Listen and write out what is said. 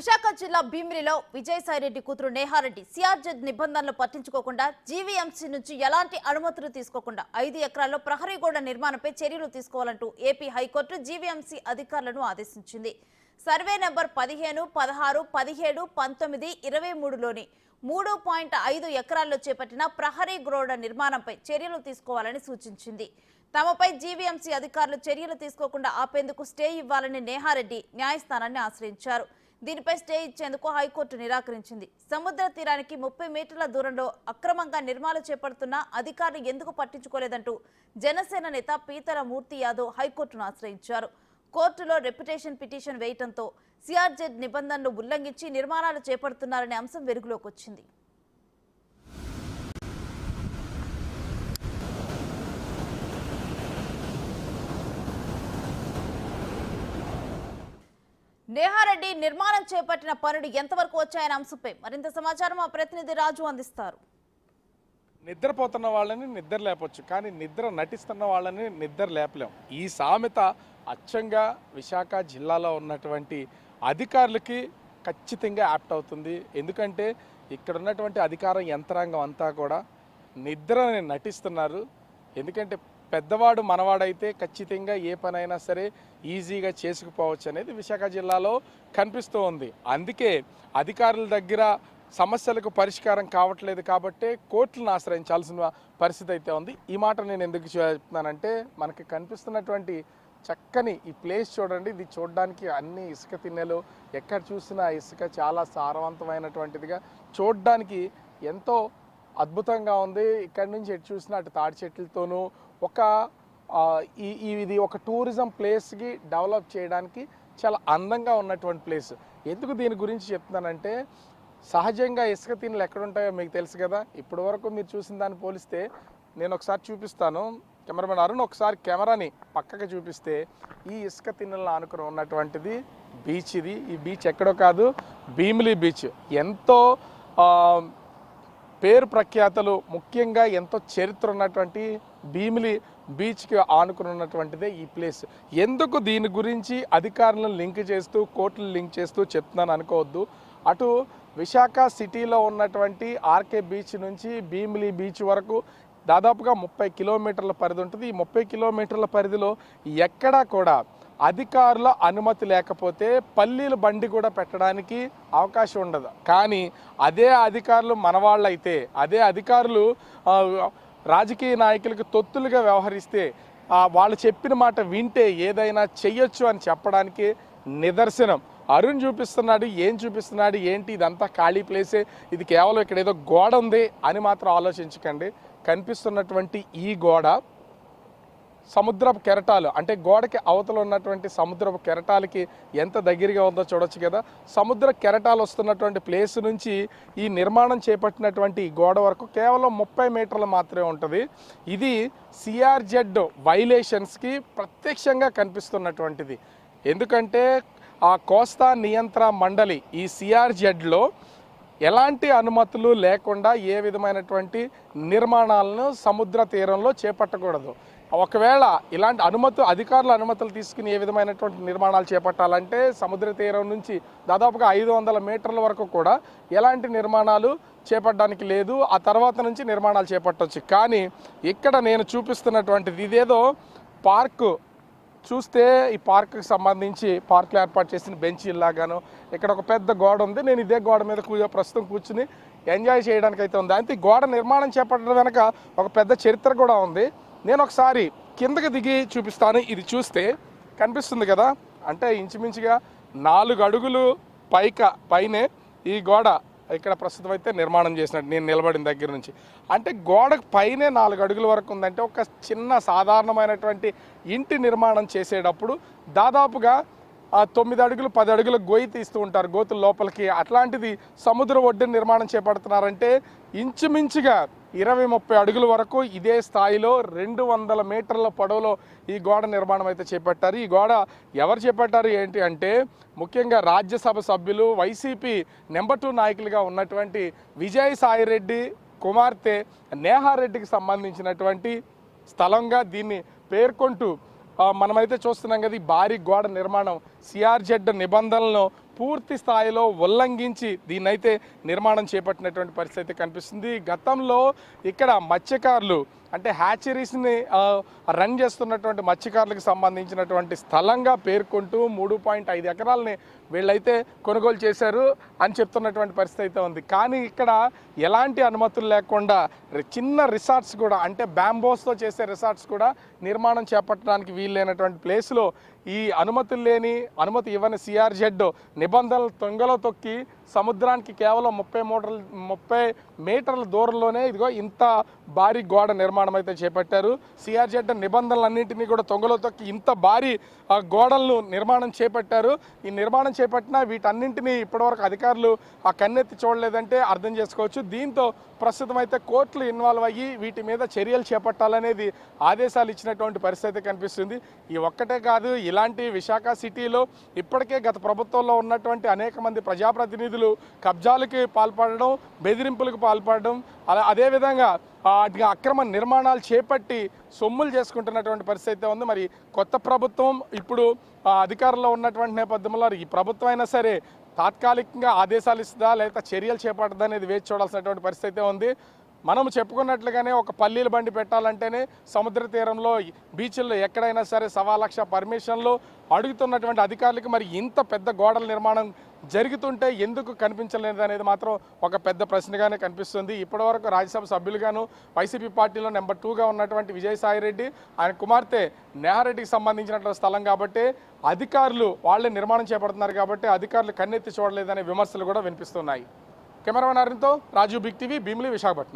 విశాఖ జిల్లా భీమిలిలో విజయసాయిరెడ్డి కూతురు నేహారెడ్డి సిఆర్జెడ్ నిబంధనలు పట్టించుకోకుండా జీవీఎంసీ నుంచి ఎలాంటి అనుమతులు తీసుకోకుండా 5 ఎకరాల్లో ప్రహరీ గోడ నిర్మాణంపై చర్యలు తీసుకోవాలంటూ ఏపీ హైకోర్టు జీవీఎంసీ అధికారులను ఆదేశించింది. సర్వే నెంబర్ 15, 16, 17, 19, 23లోని 3.5 ఎకరాల్లో చేపట్టిన ప్రహరీ గోడ నిర్మాణంపై చర్యలు తీసుకోవాలని సూచించింది. తమపై జీవీఎంసీ అధికారులు చర్యలు తీసుకోకుండా ఆపేందుకు స్టే ఇవ్వాలని నేహారెడ్డి న్యాయస్థానాన్ని ఆశ్రయించారు. దీనిపై స్టే ఇచ్చేందుకు హైకోర్టు నిరాకరించింది. సముద్ర తీరానికి 30 మీటర్ల దూరంలో అక్రమంగా నిర్మాణాలు చేపడుతున్న అధికారులు ఎందుకు పట్టించుకోలేదంటూ జనసేన నేత పీతల మూర్తి యాదవ్ హైకోర్టును ఆశ్రయించారు. కోర్టులో రెప్యుటేషన్ పిటిషన్ వేయడంతో సిఆర్జెడ్ నిబంధనలు ఉల్లంఘించి నిర్మాణాలు చేపడుతున్నారనే అంశం వెలుగులోకి వచ్చింది. నేహారెడ్డి నిర్మాణం చేపట్టిన పనులు ఎంతవరకు వచ్చాయనే అంశంపై మరింత సమాచారం మా ప్రతినిధి రాజు అందిస్తారు. నిద్రపోతున్న వాళ్ళని నిద్ర లేపొచ్చు, కానీ నిద్ర నటిస్తున్న వాళ్ళని నిద్ర లేపలేం. ఈ సామెత అచ్చంగా విశాఖ జిల్లాలో ఉన్నటువంటి అధికారులకి ఖచ్చితంగా యాప్ట్ అవుతుంది. ఎందుకంటే ఇక్కడ ఉన్నటువంటి అధికార యంత్రాంగం అంతా కూడా నిద్రని నటిస్తున్నారు. ఎందుకంటే పెద్దవాడు మనవాడైతే ఖచ్చితంగా ఏ పనైనా సరే ఈజీగా చేసుకుపోవచ్చు అనేది విశాఖ జిల్లాలో కనిపిస్తూ ఉంది. అందుకే అధికారుల దగ్గర సమస్యలకు పరిష్కారం కావట్లేదు కాబట్టి కోర్టులను ఆశ్రయించాల్సిన పరిస్థితి అయితే ఉంది. ఈ మాట నేను ఎందుకు చెప్తున్నానంటే మనకి కనిపిస్తున్నటువంటి చక్కని ఈ ప్లేస్ చూడండి. ఇది చూడడానికి అన్ని ఇసుక తిన్నెలు, ఎక్కడ చూసినా ఇసుక చాలా సారవంతమైనటువంటిదిగా చూడడానికి ఎంతో అద్భుతంగా ఉంది. ఇక్కడి నుంచి ఎటు చూసినా అటు తాడి చెట్లతోనూ ఇది ఒక టూరిజం ప్లేస్కి డెవలప్ చేయడానికి చాలా అందంగా ఉన్నటువంటి ప్లేస్. ఎందుకు దీని గురించి చెప్తున్నానంటే సహజంగా ఇసుక తిన్నెలు ఎక్కడుంటాయో మీకు తెలుసు కదా. ఇప్పటి వరకు మీరు చూసిన దాన్ని పోలిస్తే నేను ఒకసారి చూపిస్తాను. కెమెరామెన్ అరుణ్ ఒకసారి కెమెరాని పక్కకి చూపిస్తే ఈ ఇసుక తిన్నెలను ఆనుకుని ఉన్నటువంటిది బీచ్. ఈ బీచ్ ఎక్కడో కాదు, భీమిలి బీచ్. ఎంతో పేరు ప్రఖ్యాతలు, ముఖ్యంగా ఎంతో చరిత్ర ఉన్నటువంటి భీమిలి బీచ్కి ఆనుకుని ఉన్నటువంటిదే ఈ ప్లేస్. ఎందుకు దీని గురించి అధికారులను లింక్ చేస్తూ కోర్టులు లింక్ చేస్తూ చెప్తున్నాను అనుకోవద్దు. అటు విశాఖ సిటీలో ఉన్నటువంటి ఆర్కే బీచ్ నుంచి భీమిలి బీచ్ వరకు దాదాపుగా 30 కిలోమీటర్ల పరిధి ఉంటుంది. ఈ 30 కిలోమీటర్ల పరిధిలో ఎక్కడా కూడా అధికారుల అనుమతి లేకపోతే పల్లీలు బండి కూడా పెట్టడానికి అవకాశం ఉండదు. కానీ అదే అధికారులు మనవాళ్ళైతే, అదే అధికారులు రాజకీయ నాయకులకు తొత్తులుగా వ్యవహరిస్తే, వాళ్ళు చెప్పిన మాట వింటే ఏదైనా చెయ్యొచ్చు అని చెప్పడానికి నిదర్శనం. అరుణ్ చూపిస్తున్నాడు, ఏం చూపిస్తున్నాడు ఏంటి, ఇదంతా ఖాళీ ప్లేసే, ఇది కేవలం ఇక్కడ ఏదో గోడ ఉంది అని మాత్రం ఆలోచించకండి. కనిపిస్తున్నటువంటి ఈ గోడ సముద్రపు కెరటాలు, అంటే గోడకి అవతల ఉన్నటువంటి సముద్రపు కెరటాలకి ఎంత దగ్గరగా ఉందో చూడొచ్చు కదా. సముద్ర కెరటాలు వస్తున్నటువంటి ప్లేస్ నుంచి ఈ నిర్మాణం చేపట్టినటువంటి ఈ గోడ వరకు కేవలం 30 మీటర్లు మాత్రమే ఉంటుంది. ఇది సిఆర్జెడ్ వైలేషన్స్కి ప్రత్యక్షంగా కనిపిస్తున్నటువంటిది. ఎందుకంటే ఆ కోస్తా నియంత్రణ మండలి ఈ సిఆర్జెడ్లో ఎలాంటి అనుమతులు లేకుండా ఏ విధమైనటువంటి నిర్మాణాలను సముద్ర తీరంలో చేపట్టకూడదు. ఒకవేళ ఇలాంటి అధికారుల అనుమతులు తీసుకుని ఏ విధమైనటువంటి నిర్మాణాలు చేపట్టాలంటే సముద్ర తీరం నుంచి దాదాపుగా 500 మీటర్ల వరకు కూడా ఎలాంటి నిర్మాణాలు చేపట్టడానికి లేదు. ఆ తర్వాత నుంచి నిర్మాణాలు చేపట్టవచ్చు. కానీ ఇక్కడ నేను చూపిస్తున్నటువంటిది ఇదేదో పార్కు. చూస్తే ఈ పార్కుకి సంబంధించి పార్కులో ఏర్పాటు చేసిన బెంచీలాగాను ఇక్కడ ఒక పెద్ద గోడ ఉంది. నేను ఇదే గోడ మీద ప్రస్తుతం కూర్చుని ఎంజాయ్ చేయడానికి అయితే ఉంది. అయితే గోడ నిర్మాణం చేపట్టడం వెనక ఒక పెద్ద చరిత్ర కూడా ఉంది. నేను ఒకసారి కిందకి దిగి చూపిస్తాను. ఇది చూస్తే కనిపిస్తుంది కదా, అంటే ఇంచుమించుగా 4 అడుగులు పైనే ఈ గోడ ఇక్కడ ప్రస్తుతం అయితే నిర్మాణం చేసినట్టు నేను నిలబడిన దగ్గర నుంచి. అంటే గోడకు పైనే 4 అడుగుల వరకు ఉందంటే ఒక చిన్న సాధారణమైనటువంటి ఇంటి నిర్మాణం చేసేటప్పుడు దాదాపుగా 9 అడుగులు 10 అడుగులు గొయ్యి తీస్తూ ఉంటారు గోతుల లోపలికి. అట్లాంటిది సముద్ర ఒడ్డున నిర్మాణం చేపడుతున్నారంటే ఇంచుమించుగా 20-30 అడుగుల వరకు ఇదే స్థాయిలో 200 మీటర్ల పొడవులో ఈ గోడ నిర్మాణం అయితే చేపట్టారు. ఈ గోడ ఎవరు చేపట్టారు ఏంటి అంటే ముఖ్యంగా రాజ్యసభ సభ్యులు, వైసీపీ నెంబర్ 2 నాయకులుగా ఉన్నటువంటి విజయసాయిరెడ్డి కుమార్తె నేహారెడ్డికి సంబంధించినటువంటి స్థలంగా దీన్ని పేర్కొంటూ మనమైతే చూస్తున్నాం కదా. ఈ భారీ గోడ నిర్మాణం సిఆర్జెడ్ నిబంధనలను పూర్తి స్థాయిలో ఉల్లంఘించి దీన్నైతే నిర్మాణం చేపట్టినటువంటి పరిస్థితి కనిపిస్తుంది. గతంలో ఇక్కడ మత్స్యకారులు అంటే హ్యాచరీస్ని రన్ చేస్తున్నటువంటి మత్స్యకారులకు సంబంధించినటువంటి స్థలంగా పేర్కొంటూ 3.5 ఎకరాలని వీళ్ళైతే కొనుగోలు చేశారు అని చెప్తున్నటువంటి పరిస్థితి అయితే ఉంది. కానీ ఇక్కడ ఎలాంటి అనుమతులు లేకుండా చిన్న రిసార్ట్స్ కూడా అంటే బ్యాంబోస్తో చేసే రిసార్ట్స్ కూడా నిర్మాణం చేపట్టడానికి వీలైనటువంటి ప్లేస్లో ఈ అనుమతి ఇవ్వని సిఆర్జెడ్ నిబంధనలు తొంగలో తొక్కి సముద్రానికి కేవలం 30 మీటర్ల దూరంలోనే ఇదిగో ఇంత భారీ గోడ నిర్మాణం అయితే చేపట్టారు. సిఆర్జెడ్ నిబంధనలన్నింటినీ కూడా తొంగలో తొక్కి ఇంత భారీ గోడలను నిర్మాణం చేపట్టారు. ఈ నిర్మాణం చేపట్టిన వీటన్నింటినీ ఇప్పటివరకు అధికారులు ఆ కన్నెత్తి చూడలేదంటే అర్థం చేసుకోవచ్చు. దీంతో ప్రస్తుతం అయితే కోర్టులు ఇన్వాల్వ్ అయ్యి వీటి మీద చర్యలు చేపట్టాలనేది ఆదేశాలు ఇచ్చినటువంటి పరిస్థితి కనిపిస్తుంది. ఈ ఒక్కటే కాదు, ఇలాంటి విశాఖ సిటీలో ఇప్పటికే గత ప్రభుత్వంలో ఉన్నటువంటి అనేక మంది ప్రజాప్రతినిధులు కబ్జాలకి పాల్పడడం, బెదిరింపులకు పాల్పడడం, అదేవిధంగా అక్రమ నిర్మాణాలు చేపట్టి సొమ్ములు చేసుకుంటున్నటువంటి పరిస్థితి ఉంది. మరి కొత్త ప్రభుత్వం ఇప్పుడు అధికారంలో ఉన్నటువంటి నేపథ్యంలో ఈ ప్రభుత్వం అయినా సరే తాత్కాలికంగా ఆదేశాలు ఇస్తుందా లేకపోతే చర్యలు చేపట్టదా అనేది వేచి చూడాల్సినటువంటి పరిస్థితి ఉంది. మనం చెప్పుకున్నట్లుగానే ఒక పల్లీల బండి పెట్టాలంటేనే సముద్ర తీరంలో బీచ్ల్లో ఎక్కడైనా సరే 1,00,000 పర్మిషన్లు అడుగుతున్నటువంటి అధికారులకు మరి ఇంత పెద్ద గోడల నిర్మాణం జరుగుతుంటే ఎందుకు కనిపించలేదు అనేది మాత్రం ఒక పెద్ద ప్రశ్నగానే కనిపిస్తుంది. ఇప్పటివరకు రాజ్యసభ సభ్యులుగాను వైసీపీ పార్టీలో నెంబర్ 2గా ఉన్నటువంటి విజయసాయిరెడ్డి, ఆయన కుమార్తె నేహారెడ్డికి సంబంధించినటువంటి స్థలం కాబట్టి అధికారులు వాళ్ళే నిర్మాణం చేపడుతున్నారు కాబట్టి అధికారులు కన్నెత్తి చూడలేదనే విమర్శలు కూడా వినిపిస్తున్నాయి. కెమెరామెన్ అరుణ్తో రాజు, బిగ్ టీవీ, భీమిలి, విశాఖపట్నం.